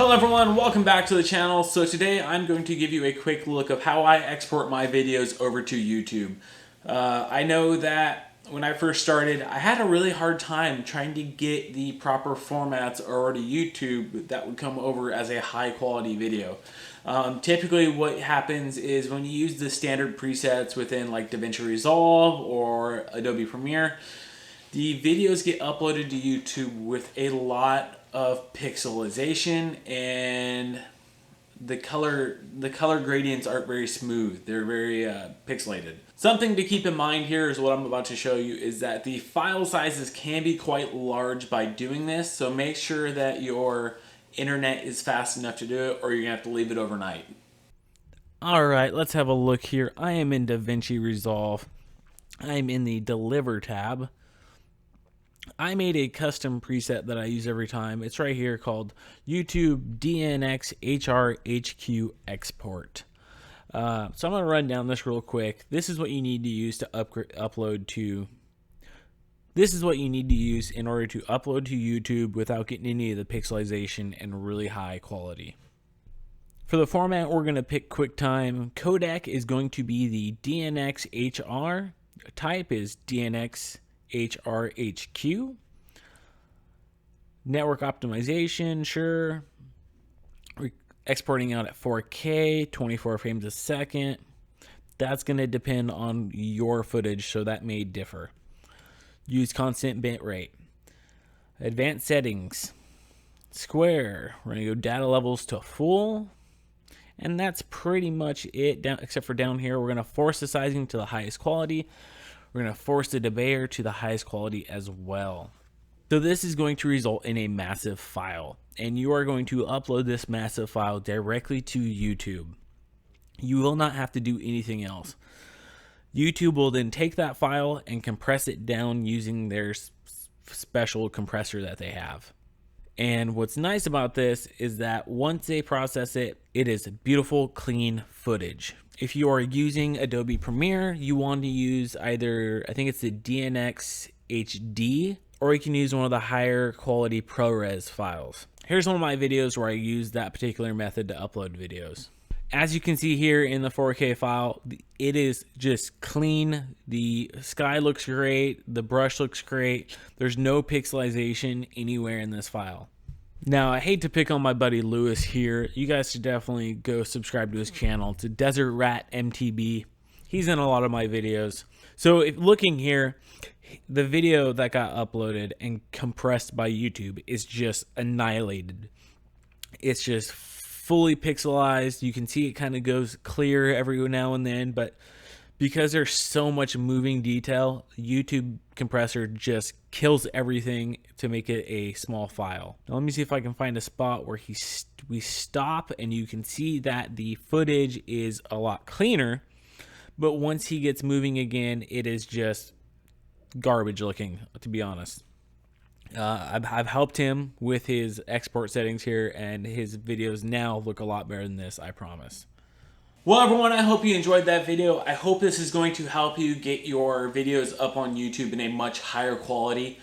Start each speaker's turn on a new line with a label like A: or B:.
A: Hello everyone, welcome back to the channel. So today I'm going to give you a quick look of how I export my videos over to YouTube. I know that when I first started, I had a really hard time trying to get the proper formats over to YouTube that would come over as a high quality video. Typically what happens is when you use the standard presets within like Davinchi Resolve or Adobe Premiere, the videos get uploaded to YouTube with a lot of pixelization, and the color gradients aren't very smooth. They're very pixelated. Something to keep in mind here is what I'm about to show you is that the file sizes can be quite large by doing this, so make sure that your internet is fast enough to do it or you're gonna have to leave it overnight. Alright, let's have a look here. I am in Davinchi Resolve. I'm in the Deliver tab. I made a custom preset that I use every time. It's right here called YouTube DNX HRHQ Export. So I'm going to run down this real quick. This is what you need to use to upload to. This is what you need to use in order to upload to YouTube without getting any of the pixelization and really high quality. For the format, we're going to pick QuickTime. Codec is going to be the DNX HR. Type is DNX HRHQ. Network optimization, sure. We're exporting out at 4K, 24 frames a second. That's going to depend on your footage, so that may differ. Use constant bit rate. Advanced settings. Square. We're going to go data levels to full. And that's pretty much it, except for down here. We're going to force the sizing to the highest quality. We're going to force the debayer to the highest quality as well. So this is going to result in a massive file, and you are going to upload this massive file directly to YouTube. You will not have to do anything else. YouTube will then take that file and compress it down using their special compressor that they have. And what's nice about this is that once they process it, it is beautiful, clean footage. If you are using Adobe Premiere, you want to use either, I think it's the DNX HD, or you can use one of the higher quality ProRes files. Here's one of my videos where I use that particular method to upload videos. As you can see here in the 4K file, it is just clean. The sky looks great. The brush looks great. There's no pixelization anywhere in this file. Now, I hate to pick on my buddy Lewis here. You guys should definitely go subscribe to his channel. It's Desert Rat MTB. He's in a lot of my videos. So if looking here, the video that got uploaded and compressed by YouTube is just annihilated. It's just fully pixelized. You can see it kind of goes clear every now and then, but because there's so much moving detail, YouTube compressor just kills everything to make it a small file. Now let me see if I can find a spot where we stop, and you can see that the footage is a lot cleaner, but once he gets moving again, it is just garbage looking, to be honest. I've helped him with his export settings here, and his videos now look a lot better than this, I promise. Well everyone, I hope you enjoyed that video. I hope this is going to help you get your videos up on YouTube in a much higher quality.